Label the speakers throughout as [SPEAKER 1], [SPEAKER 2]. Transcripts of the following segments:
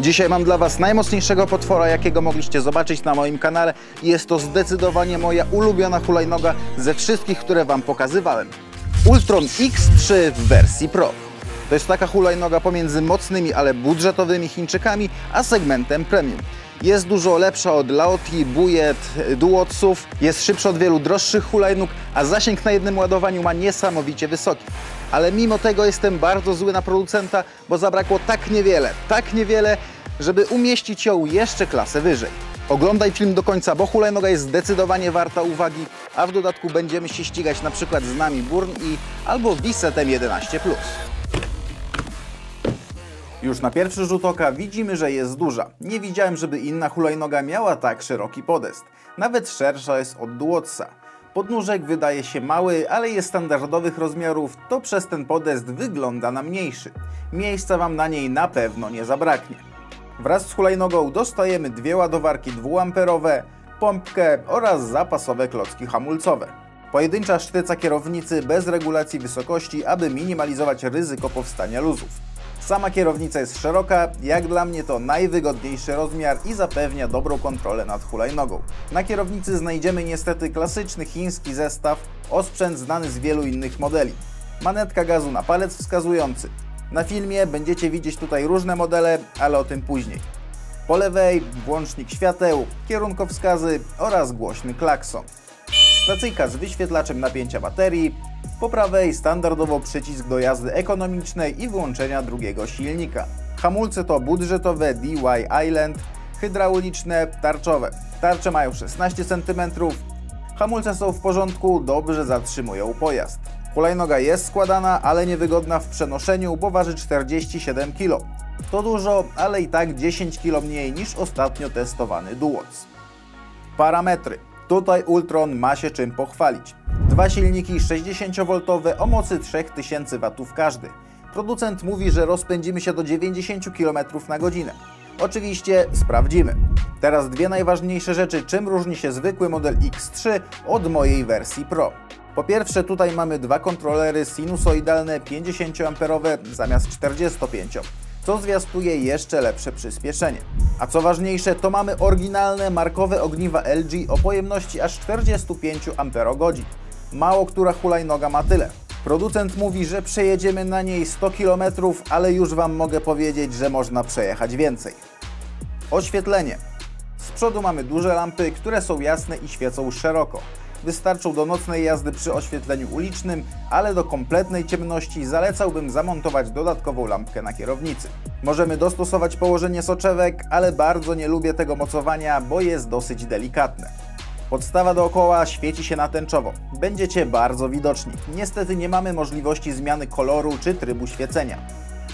[SPEAKER 1] Dzisiaj mam dla Was najmocniejszego potwora, jakiego mogliście zobaczyć na moim kanale. Jest to zdecydowanie moja ulubiona hulajnoga ze wszystkich, które Wam pokazywałem. Ultron X3 w wersji Pro. To jest taka hulajnoga pomiędzy mocnymi, ale budżetowymi Chińczykami, a segmentem premium. Jest dużo lepsza od Laoti, Buyet, Duotsów, jest szybsza od wielu droższych hulajnóg, a zasięg na jednym ładowaniu ma niesamowicie wysoki. Ale mimo tego jestem bardzo zły na producenta, bo zabrakło tak niewiele, żeby umieścić ją jeszcze klasę wyżej. Oglądaj film do końca, bo hulajnoga jest zdecydowanie warta uwagi, a w dodatku będziemy się ścigać na przykład z nami Burn i albo Visetem 11+. Już na pierwszy rzut oka widzimy, że jest duża. Nie widziałem, żeby inna hulajnoga miała tak szeroki podest. Nawet szersza jest od Duotsa. Podnóżek wydaje się mały, ale jest standardowych rozmiarów, to przez ten podest wygląda na mniejszy. Miejsca Wam na niej na pewno nie zabraknie. Wraz z hulajnogą dostajemy dwie ładowarki 2A, pompkę oraz zapasowe klocki hamulcowe. Pojedyncza sztyca kierownicy bez regulacji wysokości, aby minimalizować ryzyko powstania luzów. Sama kierownica jest szeroka, jak dla mnie to najwygodniejszy rozmiar i zapewnia dobrą kontrolę nad hulajnogą. Na kierownicy znajdziemy niestety klasyczny chiński zestaw, osprzęt znany z wielu innych modeli. Manetka gazu na palec wskazujący. Na filmie będziecie widzieć tutaj różne modele, ale o tym później. Po lewej włącznik świateł, kierunkowskazy oraz głośny klakson. Stacyjka z wyświetlaczem napięcia baterii. Po prawej standardowo przycisk do jazdy ekonomicznej i włączenia drugiego silnika. Hamulce to budżetowe DY Island, hydrauliczne, tarczowe. Tarcze mają 16 cm. Hamulce są w porządku, dobrze zatrzymują pojazd. Hulajnoga jest składana, ale niewygodna w przenoszeniu, bo waży 47 kg. To dużo, ale i tak 10 kg mniej niż ostatnio testowany Duots. Parametry. Tutaj Ultron ma się czym pochwalić. Dwa silniki 60V o mocy 3000 W każdy. Producent mówi, że rozpędzimy się do 90 km na godzinę. Oczywiście sprawdzimy. Teraz dwie najważniejsze rzeczy, czym różni się zwykły model X3 od mojej wersji Pro. Po pierwsze, tutaj mamy dwa kontrolery sinusoidalne 50A zamiast 45, co zwiastuje jeszcze lepsze przyspieszenie. A co ważniejsze, to mamy oryginalne markowe ogniwa LG o pojemności aż 45 Ah. Mało która hulajnoga ma tyle. Producent mówi, że przejedziemy na niej 100 km, ale już Wam mogę powiedzieć, że można przejechać więcej. Oświetlenie. Z przodu mamy duże lampy, które są jasne i świecą szeroko. Wystarczą do nocnej jazdy przy oświetleniu ulicznym, ale do kompletnej ciemności zalecałbym zamontować dodatkową lampkę na kierownicy. Możemy dostosować położenie soczewek, ale bardzo nie lubię tego mocowania, bo jest dosyć delikatne. Podstawa dookoła świeci się na tęczowo. Będziecie bardzo widoczni. Niestety nie mamy możliwości zmiany koloru czy trybu świecenia.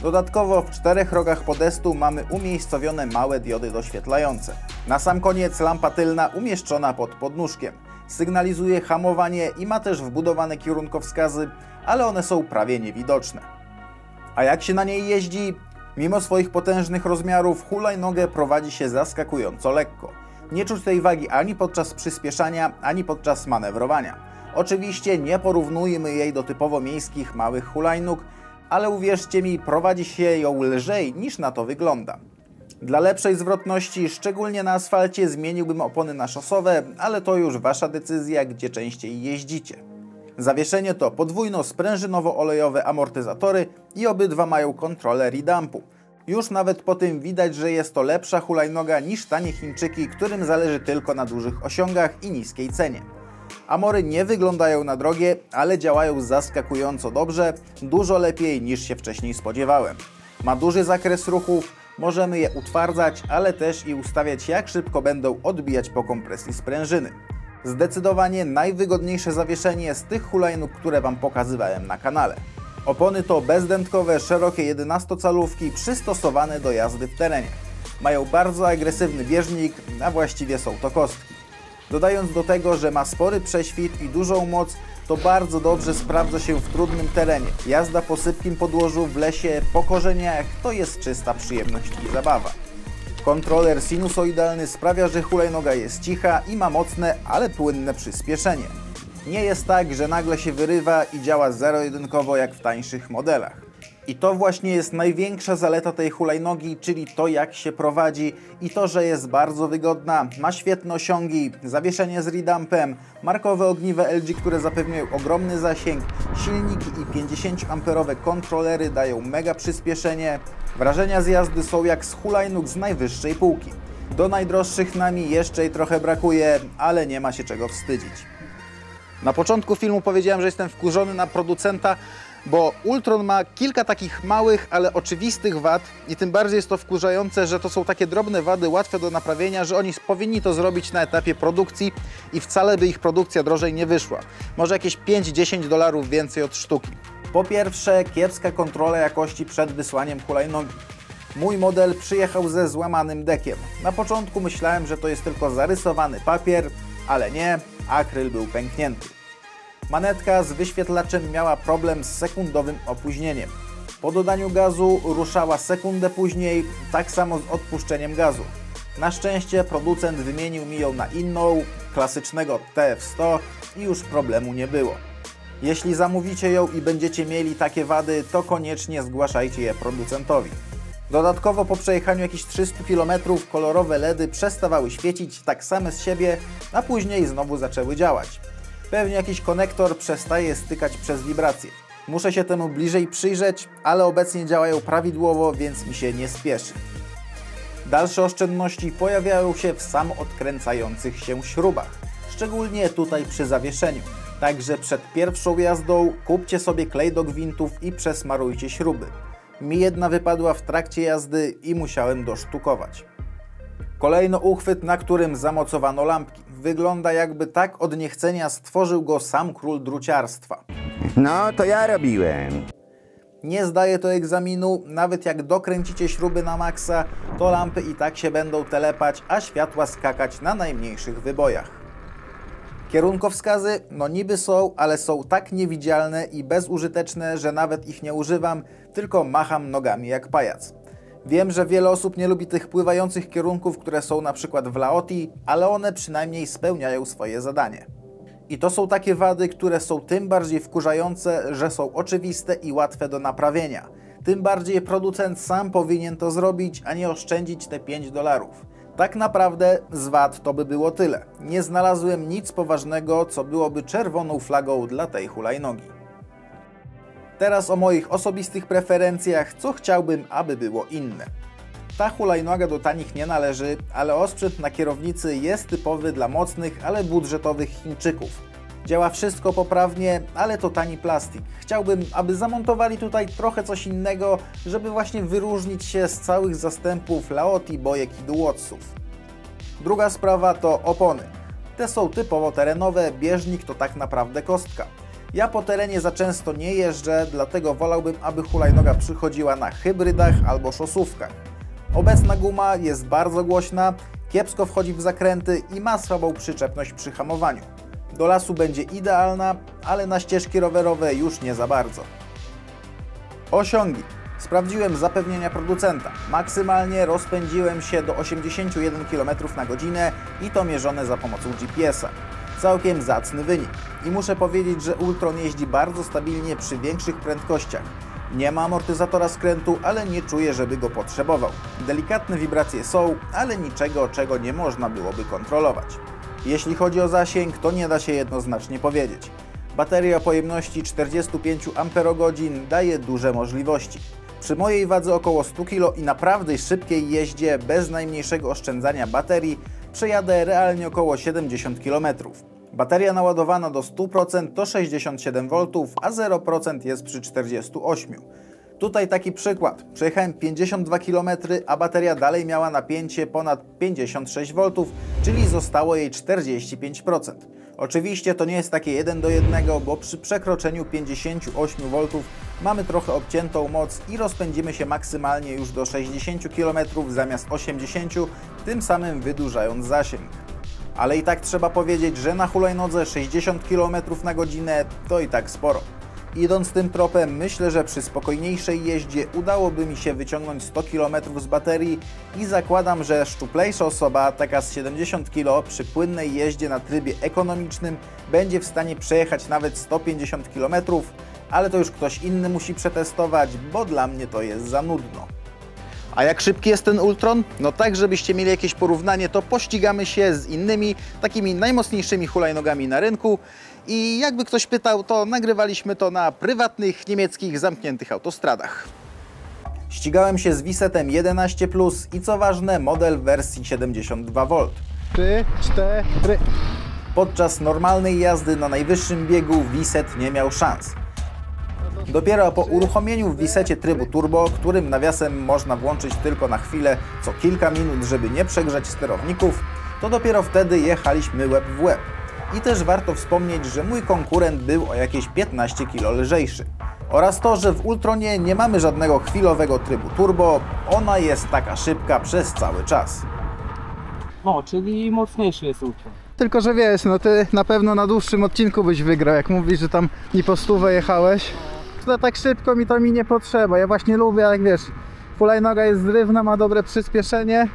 [SPEAKER 1] Dodatkowo w czterech rogach podestu mamy umiejscowione małe diody doświetlające. Na sam koniec lampa tylna umieszczona pod podnóżkiem. Sygnalizuje hamowanie i ma też wbudowane kierunkowskazy, ale one są prawie niewidoczne. A jak się na niej jeździ? Mimo swoich potężnych rozmiarów hulajnogę prowadzi się zaskakująco lekko. Nie czuć tej wagi ani podczas przyspieszania, ani podczas manewrowania. Oczywiście nie porównujmy jej do typowo miejskich małych hulajnóg, ale uwierzcie mi, prowadzi się ją lżej niż na to wygląda. Dla lepszej zwrotności, szczególnie na asfalcie, zmieniłbym opony na szosowe, ale to już Wasza decyzja, gdzie częściej jeździcie. Zawieszenie to podwójno-sprężynowo-olejowe amortyzatory i obydwa mają kontroler redumpu. Już nawet po tym widać, że jest to lepsza hulajnoga niż tanie Chińczyki, którym zależy tylko na dużych osiągach i niskiej cenie. Amory nie wyglądają na drogie, ale działają zaskakująco dobrze, dużo lepiej niż się wcześniej spodziewałem. Ma duży zakres ruchów, możemy je utwardzać, ale też i ustawiać, jak szybko będą odbijać po kompresji sprężyny. Zdecydowanie najwygodniejsze zawieszenie z tych hulajnóg, które Wam pokazywałem na kanale. Opony to bezdętkowe, szerokie 11-calówki przystosowane do jazdy w terenie. Mają bardzo agresywny bieżnik, a właściwie są to kostki. Dodając do tego, że ma spory prześwit i dużą moc, to bardzo dobrze sprawdza się w trudnym terenie. Jazda po sypkim podłożu, w lesie, po korzeniach to jest czysta przyjemność i zabawa. Kontroler sinusoidalny sprawia, że hulajnoga jest cicha i ma mocne, ale płynne przyspieszenie. Nie jest tak, że nagle się wyrywa i działa zero-jedynkowo jak w tańszych modelach. I to właśnie jest największa zaleta tej hulajnogi, czyli to, jak się prowadzi i to, że jest bardzo wygodna, ma świetne osiągi, zawieszenie z redampem, markowe ogniwa LG, które zapewniają ogromny zasięg, silniki i 50-amperowe kontrolery dają mega przyspieszenie. Wrażenia z jazdy są jak z hulajnóg z najwyższej półki. Do najdroższych nami jeszcze jej trochę brakuje, ale nie ma się czego wstydzić. Na początku filmu powiedziałem, że jestem wkurzony na producenta, bo Ultron ma kilka takich małych, ale oczywistych wad i tym bardziej jest to wkurzające, że to są takie drobne wady łatwe do naprawienia, że oni powinni to zrobić na etapie produkcji i wcale by ich produkcja drożej nie wyszła. Może jakieś 5-10 dolarów więcej od sztuki. Po pierwsze, kiepska kontrola jakości przed wysłaniem hulajnogi. Mój model przyjechał ze złamanym dekiem. Na początku myślałem, że to jest tylko zarysowany papier, ale nie, akryl był pęknięty. Manetka z wyświetlaczem miała problem z sekundowym opóźnieniem. Po dodaniu gazu ruszała sekundę później, tak samo z odpuszczeniem gazu. Na szczęście producent wymienił mi ją na inną, klasycznego TF100 i już problemu nie było. Jeśli zamówicie ją i będziecie mieli takie wady, to koniecznie zgłaszajcie je producentowi. Dodatkowo po przejechaniu jakichś 300 km kolorowe LEDy przestawały świecić tak same z siebie, a później znowu zaczęły działać. Pewnie jakiś konektor przestaje stykać przez wibracje. Muszę się temu bliżej przyjrzeć, ale obecnie działają prawidłowo, więc mi się nie spieszy. Dalsze oszczędności pojawiają się w samoodkręcających się śrubach, szczególnie tutaj przy zawieszeniu. Także przed pierwszą jazdą kupcie sobie klej do gwintów i przesmarujcie śruby. Mi jedna wypadła w trakcie jazdy i musiałem dosztukować. Kolejno uchwyt, na którym zamocowano lampki. Wygląda, jakby tak od niechcenia stworzył go sam król druciarstwa.
[SPEAKER 2] No, to ja robiłem.
[SPEAKER 1] Nie zdaje to egzaminu, nawet jak dokręcicie śruby na maksa, to lampy i tak się będą telepać, a światła skakać na najmniejszych wybojach. Kierunkowskazy, no niby są, ale są tak niewidzialne i bezużyteczne, że nawet ich nie używam, tylko macham nogami jak pajac. Wiem, że wiele osób nie lubi tych pływających kierunków, które są na przykład w Laotii, ale one przynajmniej spełniają swoje zadanie. I to są takie wady, które są tym bardziej wkurzające, że są oczywiste i łatwe do naprawienia. Tym bardziej producent sam powinien to zrobić, a nie oszczędzić te 5 dolarów. Tak naprawdę z wad to by było tyle. Nie znalazłem nic poważnego, co byłoby czerwoną flagą dla tej hulajnogi. Teraz o moich osobistych preferencjach, co chciałbym, aby było inne. Ta hulajnoga do tanich nie należy, ale osprzęt na kierownicy jest typowy dla mocnych, ale budżetowych Chińczyków. Działa wszystko poprawnie, ale to tani plastik. Chciałbym, aby zamontowali tutaj trochę coś innego, żeby właśnie wyróżnić się z całych zastępów Laotii, bojek i Duotsów. Druga sprawa to opony. Te są typowo terenowe, bieżnik to tak naprawdę kostka. Ja po terenie za często nie jeżdżę, dlatego wolałbym, aby hulajnoga przychodziła na hybrydach albo szosówkach. Obecna guma jest bardzo głośna, kiepsko wchodzi w zakręty i ma słabą przyczepność przy hamowaniu. Do lasu będzie idealna, ale na ścieżki rowerowe już nie za bardzo. Osiągi. Sprawdziłem zapewnienia producenta. Maksymalnie rozpędziłem się do 81 km na godzinę i to mierzone za pomocą GPS-a. Całkiem zacny wynik. I muszę powiedzieć, że Ultron jeździ bardzo stabilnie przy większych prędkościach. Nie ma amortyzatora skrętu, ale nie czuję, żeby go potrzebował. Delikatne wibracje są, ale niczego, czego nie można byłoby kontrolować. Jeśli chodzi o zasięg, to nie da się jednoznacznie powiedzieć. Bateria o pojemności 45 Ah daje duże możliwości. Przy mojej wadze około 100 kg i naprawdę szybkiej jeździe bez najmniejszego oszczędzania baterii przejadę realnie około 70 km. Bateria naładowana do 100% to 67 V, a 0% jest przy 48. Tutaj taki przykład. Przejechałem 52 km, a bateria dalej miała napięcie ponad 56 V, czyli zostało jej 45%. Oczywiście to nie jest takie 1 do 1, bo przy przekroczeniu 58 V mamy trochę obciętą moc i rozpędzimy się maksymalnie już do 60 km zamiast 80, tym samym wydłużając zasięg. Ale i tak trzeba powiedzieć, że na hulajnodze 60 km na godzinę to i tak sporo. Idąc tym tropem, myślę, że przy spokojniejszej jeździe udałoby mi się wyciągnąć 100 km z baterii i zakładam, że szczuplejsza osoba, taka z 70 kg, przy płynnej jeździe na trybie ekonomicznym będzie w stanie przejechać nawet 150 km, ale to już ktoś inny musi przetestować, bo dla mnie to jest za nudno. A jak szybki jest ten Ultron? No tak, żebyście mieli jakieś porównanie, to pościgamy się z innymi, takimi najmocniejszymi hulajnogami na rynku. I jakby ktoś pytał, to nagrywaliśmy to na prywatnych, niemieckich, zamkniętych autostradach. Ścigałem się z Wisetem 11+, i co ważne, model w wersji 72V.
[SPEAKER 3] 3, 4.
[SPEAKER 1] Podczas normalnej jazdy na najwyższym biegu Wiset nie miał szans. Dopiero po uruchomieniu w Wisecie trybu turbo, którym nawiasem można włączyć tylko na chwilę co kilka minut, żeby nie przegrzać sterowników, to dopiero wtedy jechaliśmy łeb w łeb. I też warto wspomnieć, że mój konkurent był o jakieś 15 kg lżejszy. Oraz to, że w Ultronie nie mamy żadnego chwilowego trybu turbo, ona jest taka szybka przez cały czas.
[SPEAKER 4] No, czyli mocniejszy jest Ultron.
[SPEAKER 3] Tylko że wiesz, no ty na pewno na dłuższym odcinku byś wygrał, jak mówisz, że tam i po 100 jechałeś. To tak szybko mi nie potrzeba. Ja właśnie lubię, jak wiesz, hulajnoga jest zrywna, ma dobre przyspieszenie,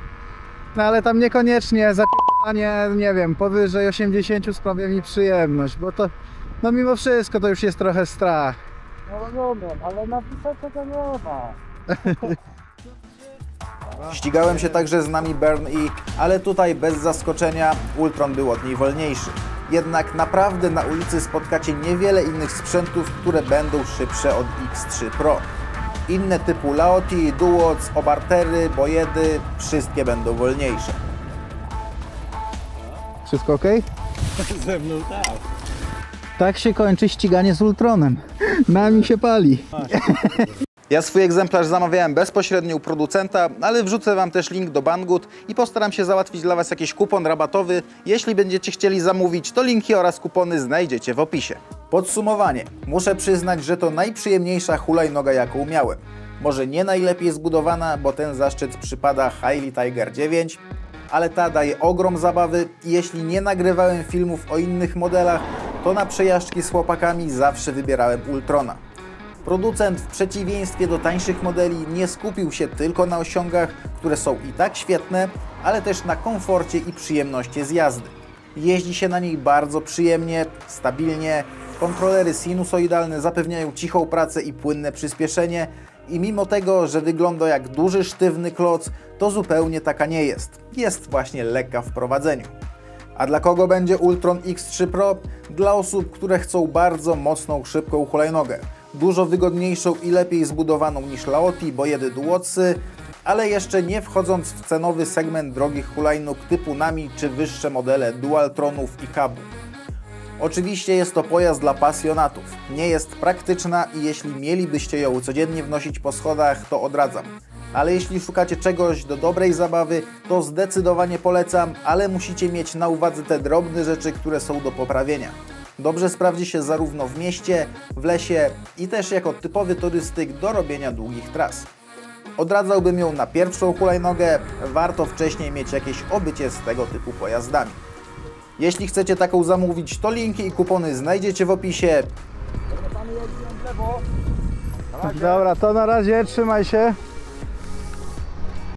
[SPEAKER 3] no ale tam niekoniecznie zapieranie, nie wiem, powyżej 80 sprawia mi przyjemność, bo to, no mimo wszystko to już jest trochę strach.
[SPEAKER 4] No rozumiem, ale na Wisecie to nie ma.
[SPEAKER 1] Ścigałem się także z nami Burn E, ale tutaj bez zaskoczenia Ultron był od niej wolniejszy. Jednak naprawdę na ulicy spotkacie niewiele innych sprzętów, które będą szybsze od X3 Pro. Inne typu Laoti, Duoc, Obartery, Bojedy, wszystkie będą wolniejsze.
[SPEAKER 3] Wszystko ok?
[SPEAKER 4] Ze mną tak.
[SPEAKER 3] Tak się kończy ściganie z Ultronem. Nami się pali.
[SPEAKER 1] Ja swój egzemplarz zamawiałem bezpośrednio u producenta, ale wrzucę Wam też link do Banggood i postaram się załatwić dla Was jakiś kupon rabatowy. Jeśli będziecie chcieli zamówić, to linki oraz kupony znajdziecie w opisie. Podsumowanie. Muszę przyznać, że to najprzyjemniejsza hulajnoga, jaką miałem. Może nie najlepiej zbudowana, bo ten zaszczyt przypada Hailey Tiger 9, ale ta daje ogrom zabawy i jeśli nie nagrywałem filmów o innych modelach, to na przejażdżki z chłopakami zawsze wybierałem Ultrona. Producent w przeciwieństwie do tańszych modeli nie skupił się tylko na osiągach, które są i tak świetne, ale też na komforcie i przyjemności z jazdy. Jeździ się na nich bardzo przyjemnie, stabilnie, kontrolery sinusoidalne zapewniają cichą pracę i płynne przyspieszenie i mimo tego, że wygląda jak duży sztywny kloc, to zupełnie taka nie jest. Jest właśnie lekka w prowadzeniu. A dla kogo będzie Ultron X3 Pro? Dla osób, które chcą bardzo mocną, szybką hulajnogę. Dużo wygodniejszą i lepiej zbudowaną niż Laoti, Bojedy, Duocy, ale jeszcze nie wchodząc w cenowy segment drogich hulajnóg typu Nami czy wyższe modele Dualtronów i Kabu. Oczywiście jest to pojazd dla pasjonatów. Nie jest praktyczna i jeśli mielibyście ją codziennie wnosić po schodach, to odradzam. Ale jeśli szukacie czegoś do dobrej zabawy, to zdecydowanie polecam, ale musicie mieć na uwadze te drobne rzeczy, które są do poprawienia. Dobrze sprawdzi się zarówno w mieście, w lesie i też jako typowy turystyk do robienia długich tras. Odradzałbym ją na pierwszą hulajnogę, warto wcześniej mieć jakieś obycie z tego typu pojazdami. Jeśli chcecie taką zamówić, to linki i kupony znajdziecie w opisie.
[SPEAKER 3] Dobra, to na razie, trzymaj się.